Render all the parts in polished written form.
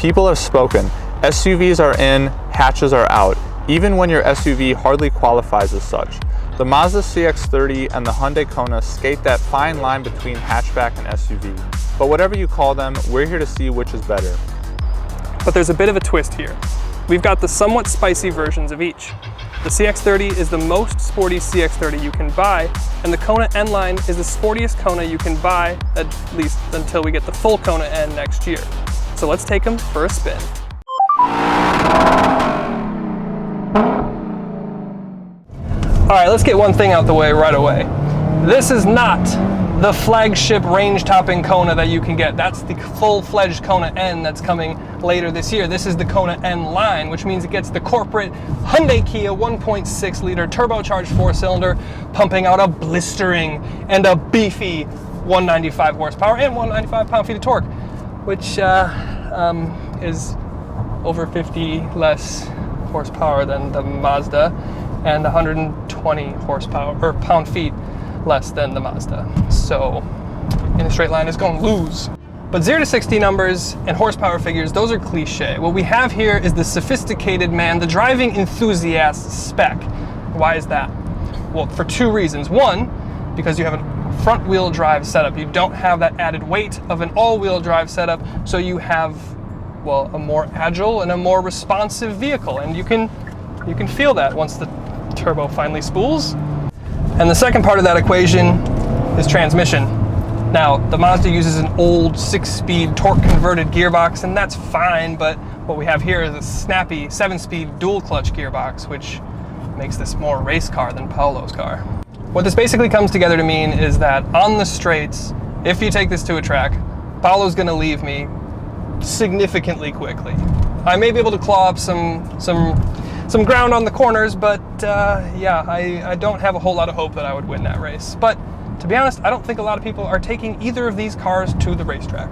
People have spoken. SUVs are in, hatches are out, even when your SUV hardly qualifies as such. The Mazda CX-30 and the Hyundai Kona skate that fine line between hatchback and SUV. But whatever you call them, we're here to see which is better. But there's a bit of a twist here. We've got the somewhat spicy versions of each. The CX-30 is the most sporty CX-30 you can buy, and the Kona N-Line is the sportiest Kona you can buy, at least until we get the full Kona N next year. So let's take them for a spin. All right, let's get one thing out the way right away. This is not the flagship range-topping Kona that you can get. That's the full-fledged Kona N that's coming later this year. This is the Kona N-Line, which means it gets the corporate Hyundai Kia 1.6-liter turbocharged 4-cylinder, pumping out a blistering and a beefy 195 horsepower and 195 pound-feet of torque, which is over 50 less horsepower than the Mazda and 120 horsepower or pound-feet less than the Mazda. So in a straight line, it's going to lose. But 0 to 60 numbers and horsepower figures, those are cliche. What we have here is the sophisticated man, the driving enthusiast spec. Why is that? Well, for two reasons. One, because you have a front-wheel drive setup. You don't have that added weight of an all-wheel drive setup, so you have, well, a more agile and a more responsive vehicle. And you can feel that once the turbo finally spools. And the second part of that equation is transmission. Now, the Mazda uses an old 6-speed torque-converted gearbox, and that's fine, but what we have here is a snappy 7-speed dual-clutch gearbox, which makes this more race car than Paolo's car. What this basically comes together to mean is that on the straights, if you take this to a track, Paolo's gonna leave me significantly quickly. I may be able to claw up some ground on the corners, but yeah, I don't have a whole lot of hope that I would win that race. But to be honest, I don't think a lot of people are taking either of these cars to the racetrack.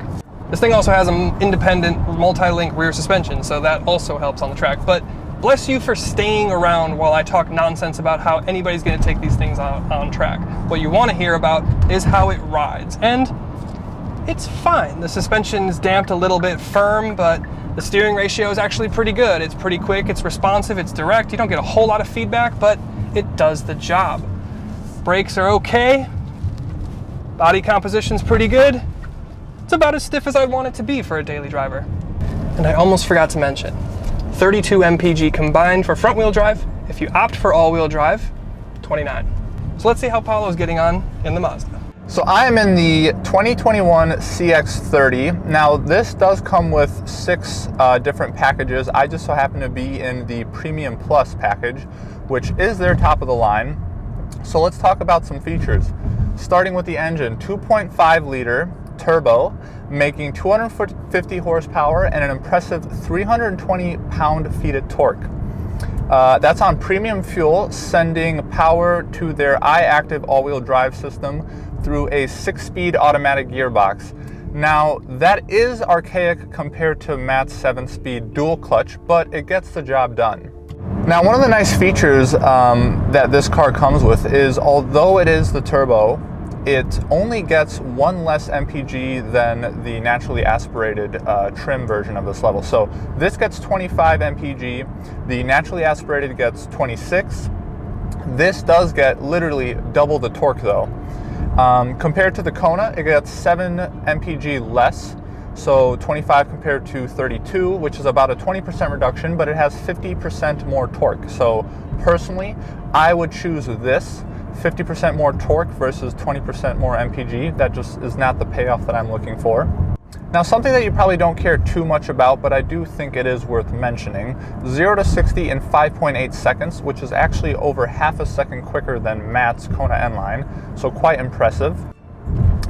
This thing also has an independent multi-link rear suspension, so that also helps on the track. But bless you for staying around while I talk nonsense about how anybody's gonna take these things on track. What you wanna hear about is how it rides, and it's fine. The suspension's damped a little bit firm, but the steering ratio is actually pretty good. It's pretty quick, it's responsive, it's direct. You don't get a whole lot of feedback, but it does the job. Brakes are okay. Body composition's pretty good. It's about as stiff as I'd want it to be for a daily driver. And I almost forgot to mention, 32 mpg combined for front wheel drive. If you opt for all-wheel drive, 29. So let's see how Paolo's getting on in the Mazda. So I am in the 2021 CX-30. Now this does come with 6 different packages. I just so happen to be in the Premium Plus package, which is their top of the line. So let's talk about some features. Starting with the engine, 2.5 liter turbo, making 250 horsepower and an impressive 320 pound-feet of torque. That's on premium fuel, sending power to their iActive all-wheel drive system through a 6-speed automatic gearbox. Now, that is archaic compared to Matt's 7-speed dual clutch, but it gets the job done. Now, one of the nice features that this car comes with is, although it is the turbo, it only gets 1 less mpg than the naturally aspirated trim version of this level. So this gets 25 mpg, the naturally aspirated gets 26. This does get literally double the torque though. Compared to the Kona, it gets 7 mpg less, so 25 compared to 32, which is about a 20% reduction, but it has 50% more torque. So personally, I would choose this, 50% more torque versus 20% more mpg. That just is not the payoff that I'm looking for. Now, something that you probably don't care too much about, but I do think it is worth mentioning, 0 to 60 in 5.8 seconds, which is actually over half a second quicker than Matt's Kona N-Line, so quite impressive.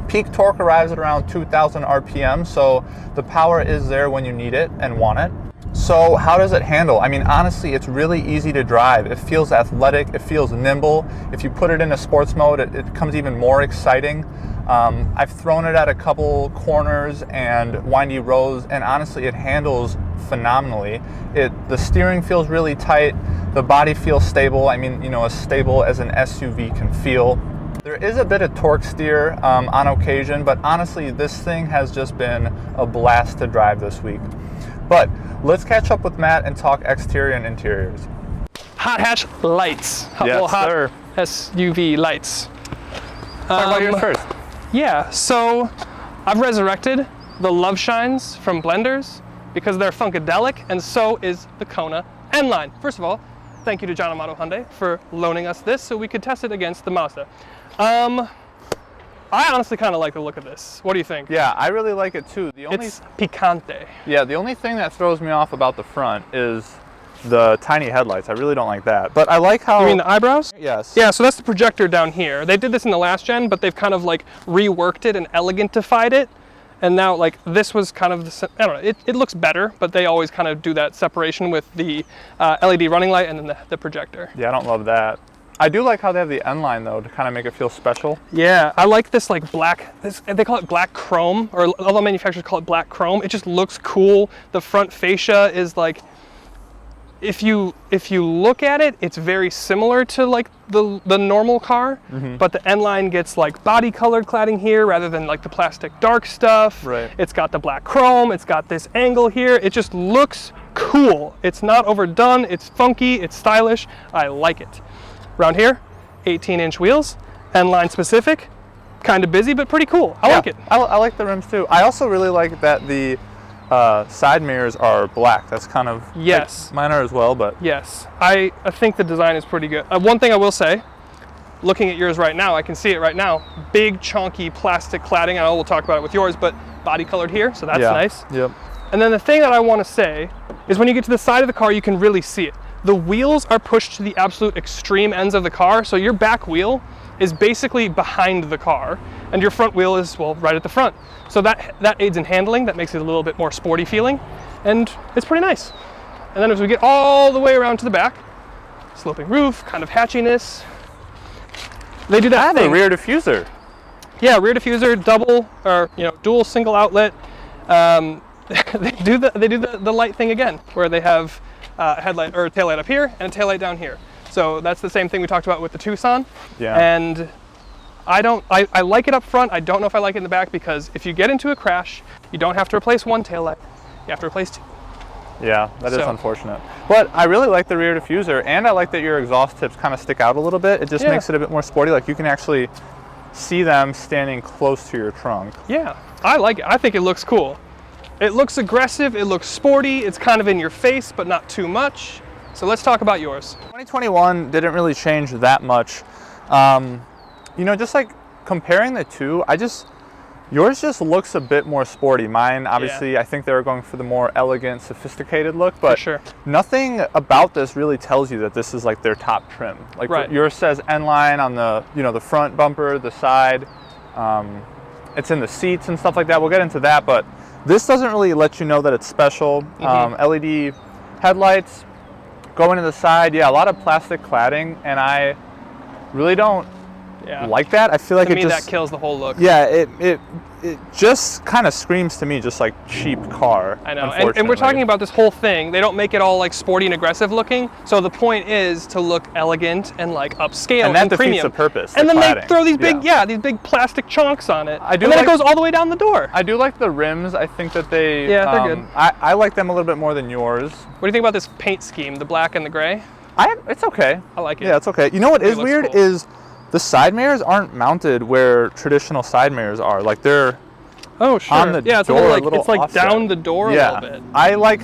Peak torque arrives at around 2,000 RPM, so the power is there when you need it and want it. So how does it handle? I mean, honestly, it's really easy to drive. It feels athletic, it feels nimble. If you put it in a sports mode, it becomes even more exciting. I've thrown it at a couple corners and windy roads, and honestly, it handles phenomenally. The steering feels really tight, the body feels stable. I mean, you know, as stable as an SUV can feel. There is a bit of torque steer on occasion, but honestly, this thing has just been a blast to drive this week. But let's catch up with Matt and talk exterior and interiors. Hot hatch lights. Yes, hot sir. SUV lights. Talk about yours first. Yeah, so I've resurrected the Love Shines from Blenders because they're funkadelic, and so is the Kona N-Line. First of all, thank you to John Amato Hyundai for loaning us this so we could test it against the Mazda. I honestly kind of like the look of this. What do you think? Yeah, I really like it too. It's picante. Yeah, the only thing that throws me off about the front is the tiny headlights. I really don't like that. But I like how... You mean the eyebrows? Yes. Yeah, so that's the projector down here. They did this in the last gen, but they've kind of like reworked it and elegantified it. And now, like, this was kind of the, I don't know, it looks better, but they always kind of do that separation with the LED running light and then the projector. Yeah, I don't love that. I do like how they have the N-line though, to kind of make it feel special. Yeah, I like this like black, they call it black chrome, or although manufacturers call it black chrome, it just looks cool. The front fascia is like, if you look at it, it's very similar to like the normal car, but the N-Line gets like body colored cladding here rather than like the plastic dark stuff. Right. It's got the black chrome, it's got this angle here. It just looks cool. It's not overdone, it's funky, it's stylish. I like it. Around here, 18-inch wheels, N-Line specific, kind of busy, but pretty cool. I like it. I like the rims too. I also really like that the side mirrors are black. That's kind of, yes. Like, mine are as well, but. Yes, I think the design is pretty good. One thing I will say, looking at yours right now, I can see it right now, big chunky plastic cladding. I know we'll talk about it with yours, but body colored here, so that's nice. Yep. And then the thing that I want to say is when you get to the side of the car, you can really see it. The wheels are pushed to the absolute extreme ends of the car, so your back wheel is basically behind the car, and your front wheel is, well, right at the front. So that aids in handling, that makes it a little bit more sporty feeling, and it's pretty nice. And then as we get all the way around to the back, sloping roof, kind of hatchiness, they do that thing. A rear diffuser. Yeah, rear diffuser, double, or dual single outlet. They do the light thing again, where they have a headlight or a taillight up here and a taillight down here. So that's the same thing we talked about with the Tucson. Yeah. And I like it up front. I don't know if I like it in the back, because if you get into a crash, you don't have to replace one taillight. You have to replace two. Yeah, that is unfortunate. But I really like the rear diffuser, and I like that your exhaust tips kind of stick out a little bit. It just makes it a bit more sporty. Like, you can actually see them standing close to your trunk. Yeah, I like it. I think it looks cool. It looks aggressive, it looks sporty, it's kind of in your face, but not too much. So let's talk about yours. 2021 didn't really change that much. Just like comparing the two, yours just looks a bit more sporty. Mine, obviously, I think they were going for the more elegant, sophisticated look, but nothing about this really tells you that this is like their top trim. Like yours says N-Line on the, the front bumper, the side, it's in the seats and stuff like that. We'll get into that, but this doesn't really let you know that it's special. LED headlights going to the side. Yeah, a lot of plastic cladding, and I really don't like that. I feel like to me, that kills the whole look. Yeah, it just kind of screams to me just like cheap car. I know, and we're talking about this whole thing. They don't make it all like sporty and aggressive looking. So the point is to look elegant and like upscale and that premium. defeats the purpose. And then they throw these big, these big plastic chunks on it. And then it goes all the way down the door. I do like the rims. I think that they, they're good. I like them a little bit more than yours. What do you think about this paint scheme, the black and the gray? It's okay. I like it. Yeah, it's okay. You know what is weird is the side mirrors aren't mounted where traditional side mirrors are. Like they're on the door, it's a little like it's like offset. Down the door a little bit. I like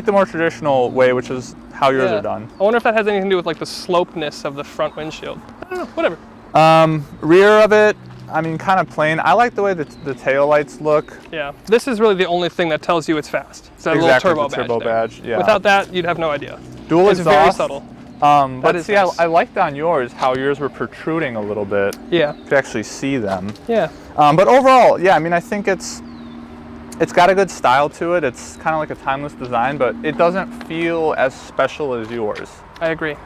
the more traditional way, which is how yours are done. I wonder if that has anything to do with like the slopeness of the front windshield. I don't know. Whatever. Rear of it, I mean, kind of plain. I like the way the tail lights look. Yeah, this is really the only thing that tells you it's fast. It's that little turbo badge. Yeah. Without that, you'd have no idea. Dual exhaust. Very subtle. But see, nice. I liked on yours how yours were protruding a little bit. Yeah. You could actually see them. Yeah. But overall, I mean, I think it's got a good style to it. It's kind of like a timeless design, but it doesn't feel as special as yours. I agree.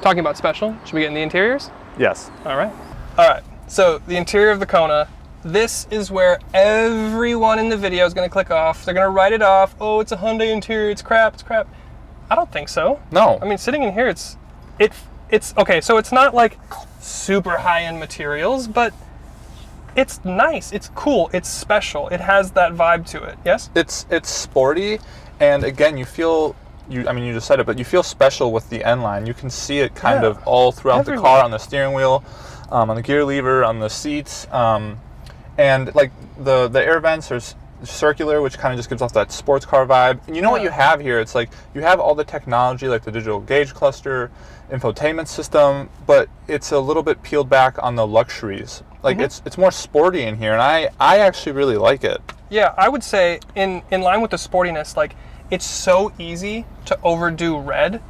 Talking about special, should we get in the interiors? Yes. All right. So the interior of the Kona, this is where everyone in the video is going to click off. They're going to write it off. Oh, it's a Hyundai interior. It's crap. I don't think so. No. I mean, sitting in here, it's okay. So it's not like super high-end materials, but it's nice. It's cool. It's special. It has that vibe to it. Yes. It's sporty, And again, you feel, I mean, you just said it, but you feel special with the end line. You can see it kind of all throughout the car, on the steering wheel, on the gear lever, on the seats. And like the air vents are circular, which kind of just gives off that sports car vibe. And you know what you have here? It's like you have all the technology, like the digital gauge cluster, infotainment system, but it's a little bit peeled back on the luxuries. Like it's more sporty in here, and I actually really like it. Yeah, I would say in line with the sportiness, like it's so easy to overdo red,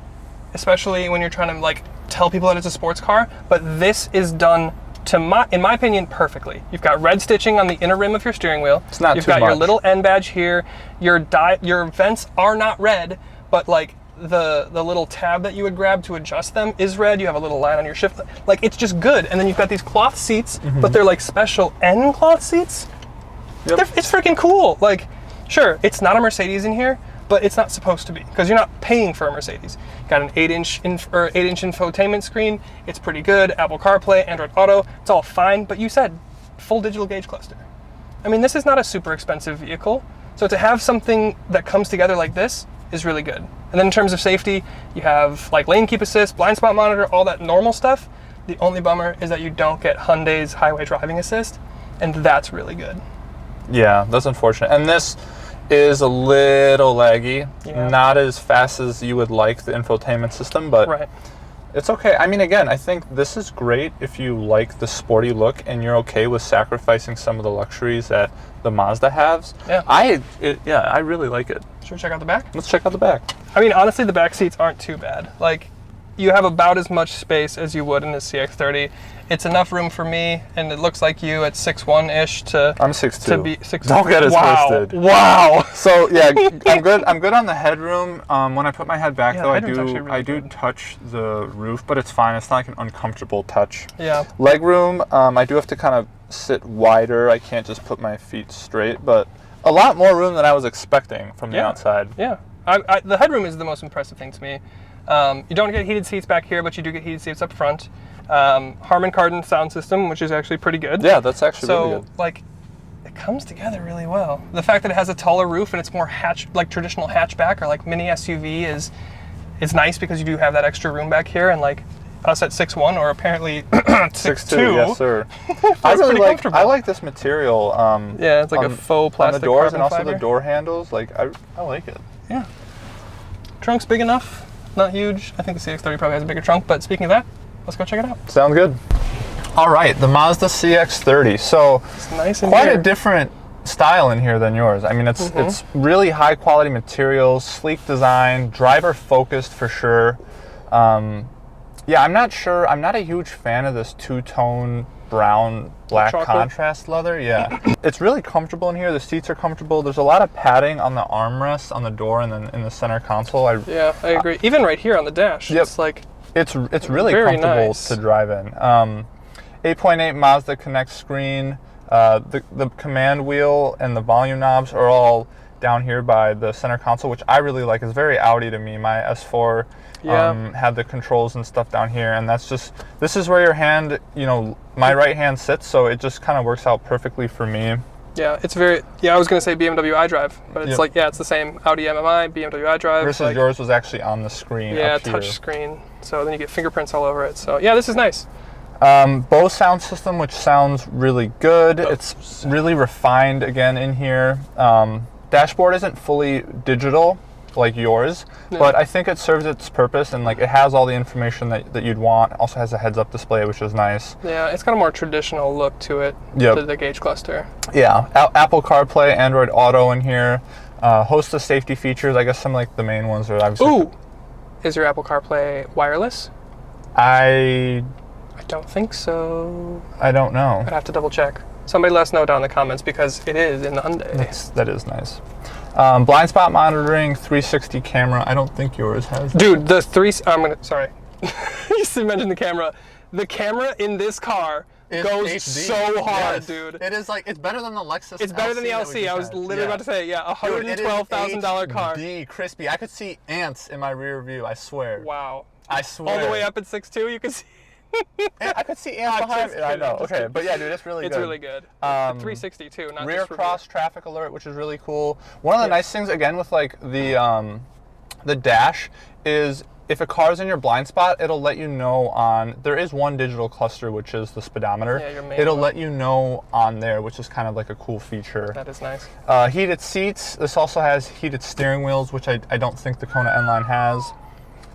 especially when you're trying to like tell people that it's a sports car, but this is done in my opinion, perfectly. You've got red stitching on the inner rim of your steering wheel. It's not You've too got much. Your little N badge here. Your vents are not red, but like the little tab that you would grab to adjust them is red. You have a little line on your shift. Like it's just good. And then you've got these cloth seats, but they're like special N cloth seats. Yep. It's freaking cool. Like, sure, it's not a Mercedes in here, but it's not supposed to be because you're not paying for a Mercedes. Got an 8-inch infotainment screen. It's pretty good. Apple CarPlay, Android Auto. It's all fine. But you said full digital gauge cluster. I mean, this is not a super expensive vehicle. So to have something that comes together like this is really good. And then in terms of safety, you have like lane keep assist, blind spot monitor, all that normal stuff. The only bummer is that you don't get Hyundai's highway driving assist, and that's really good. Yeah, that's unfortunate. And this is a little laggy, not as fast as you would like the infotainment system, but it's okay. I mean, again, I think this is great if you like the sporty look and you're okay with sacrificing some of the luxuries that the Mazda has. Yeah, I really like it. Should we check out the back? Let's check out the back. I mean, honestly, the back seats aren't too bad. Like, you have about as much space as you would in the CX-30. It's enough room for me, and it looks like you at 6'1"-ish to... I'm 6'2". To be 6'2". Don't get us twisted. Wow. So yeah, I'm good. I'm good on the headroom. When I put my head back, though, I do touch the roof, but it's fine. It's not like an uncomfortable touch. Yeah. Legroom, I do have to kind of sit wider. I can't just put my feet straight, but a lot more room than I was expecting from the outside. Yeah. The headroom is the most impressive thing to me. You don't get heated seats back here, but you do get heated seats up front. Harman Kardon sound system, which is actually pretty good. Yeah, that's actually really good. So, like, it comes together really well. The fact that it has a taller roof and it's more like traditional hatchback or like mini SUV is nice because you do have that extra room back here, and like us at 6'1" or apparently 6'2". Yes, sir. I like this material. Yeah, it's like a faux plastic on the doors and fiber. Also the door handles. Like I like it. Yeah. Trunk's big enough. Not huge. I think the CX-30 probably has a bigger trunk, but speaking of that, let's go check it out. Sounds good. All right, the Mazda CX-30. So it's nice and quite a different style in here than yours. I mean, it's really high quality materials, sleek design, driver focused for sure. Yeah, I'm not sure. I'm not a huge fan of this two-tone brown black contrast leather. Yeah. It's really comfortable in here. The seats are comfortable. There's a lot of padding on the armrests on the door and then in the center console. Yeah, I agree. Even right here on the dash. Yep. It's like it's really comfortable to drive in. 8.8 Mazda Connect screen. The command wheel and the volume knobs are all down here by the center console, which I really like. It's very Audi to me. My S4 had the controls and stuff down here, and this is where your hand, my right hand sits, so it just kind of works out perfectly for me. Yeah, it's very, I was going to say BMW iDrive, but it's it's the same Audi MMI, BMW iDrive. Versus yours was actually on the screen. Yeah, touch screen, so then you get fingerprints all over it. So yeah, this is nice. Bose sound system, which sounds really good. It's really refined again in here. Dashboard isn't fully digital like yours, but I think it serves its purpose, and like it has all the information that you'd want. Also has a heads-up display, which is nice. Yeah, it's got a more traditional look to it, to the gauge cluster. Yeah, Apple CarPlay, Android Auto in here. Host of safety features. I guess some like the main ones are obviously. Ooh, is your Apple CarPlay wireless? I don't think so. I don't know. I'd have to double check. Somebody let us know down in the comments because it is in the Hyundai. That is nice. Blind spot monitoring, 360 camera. I don't think yours has that. Dude, sorry. You mentioned the camera. The camera in this car goes HD. So hard, dude. It is like, it's better than the Lexus. It's better than the LC. I was literally about to say, $112,000 car. Crispy. I could see ants in my rear view, I swear. Wow. I swear. All the way up at 6'2", you can see. I could see ants behind me. I know. Okay, but yeah, dude, it's really good. It's really good. 360 too, not rear just cross traffic alert, which is really cool. One of the nice things, again, with like the dash is if a car's in your blind spot, it'll let you know on, there is one digital cluster, which is the speedometer. Yeah, your main it'll one. let you know on there, which is kind of like a cool feature. That is nice. Heated seats. This also has heated steering wheels, which I don't think the Kona N-Line has.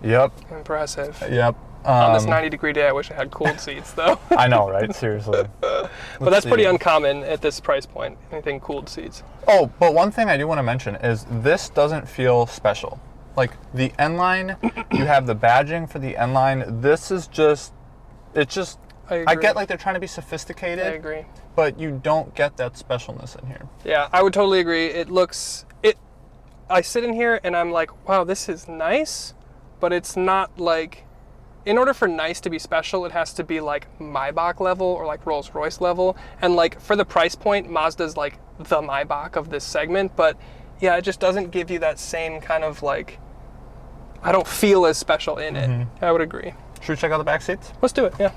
Yep. Impressive. Yep. On this 90-degree day, I wish I had cooled seats, though. I know, right? Seriously. But that's pretty uncommon at this price point, anything cooled seats. Oh, but one thing I do want to mention is this doesn't feel special. Like the N-Line, you have the badging for the N-Line. This is just, it's just, I get like they're trying to be sophisticated. I agree. But you don't get that specialness in here. Yeah, I would totally agree. It looks, I sit in here and I'm like, wow, this is nice, but it's not like, in order for nice to be special, it has to be like Maybach level or like Rolls-Royce level. And like for the price point, Mazda's like the Maybach of this segment, but yeah, it just doesn't give you that same kind of like, I don't feel as special in it. I would agree. Should we check out the back seats? Let's do it, yeah.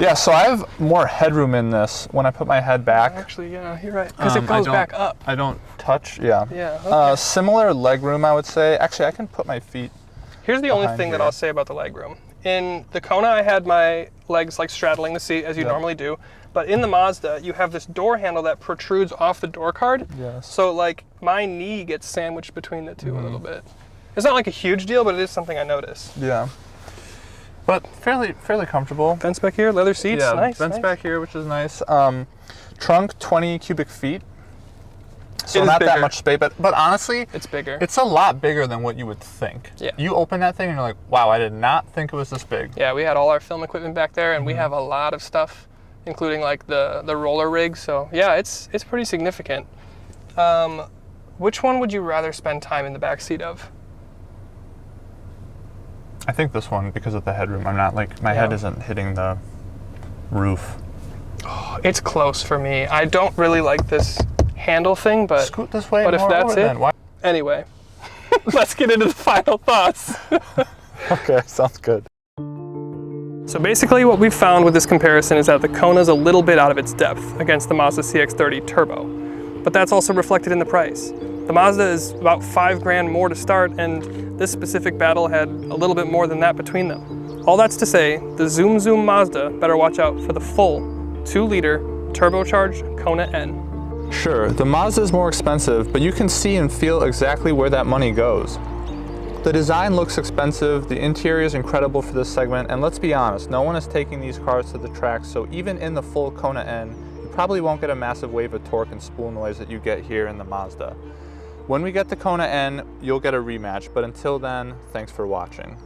Yeah, so I have more headroom in this when I put my head back. Actually, yeah, you're right. Because it goes back up. I don't touch, yeah. Yeah, okay. Similar leg room, I would say. Actually, I can put my feet. Here's the only thing here. that I'll say about the legroom. In the Kona, I had my legs like straddling the seat as you normally do. But in the Mazda, you have this door handle that protrudes off the door card. Yes. So like my knee gets sandwiched between the two a little bit. It's not like a huge deal, but it is something I noticed. Yeah. But fairly comfortable. Vents back here, leather seats, Yeah, nice. vents nice. back here, which is nice. Trunk, 20 cubic feet. So It is not that bigger. much space, but honestly, It's bigger. it's a lot bigger than what you would think. Yeah. You open that thing and you're like, wow, I did not think it was this big. Yeah, we had all our film equipment back there, and we have a lot of stuff, including like the roller rig. So yeah, it's pretty significant. Which one would you rather spend time in the back seat of? I think this one, because of the headroom. I'm not like, my head isn't hitting the roof. It's close for me. I don't really like this handle thing, but Scoot this way. but if more that's over it, then. Why? anyway, let's get into the final thoughts. Okay, sounds good. So basically what we've found with this comparison is that the Kona is a little bit out of its depth against the Mazda CX-30 Turbo, but that's also reflected in the price. The Mazda is about $5,000 more to start, and this specific battle had a little bit more than that between them. All that's to say, the Zoom Mazda better watch out for the full 2-liter turbocharged Kona N. Sure, the Mazda is more expensive, but you can see and feel exactly where that money goes. The design looks expensive, the interior is incredible for this segment, and let's be honest, no one is taking these cars to the track, so even in the full Kona N, you probably won't get a massive wave of torque and spool noise that you get here in the Mazda. When we get the Kona N, you'll get a rematch, but until then, thanks for watching.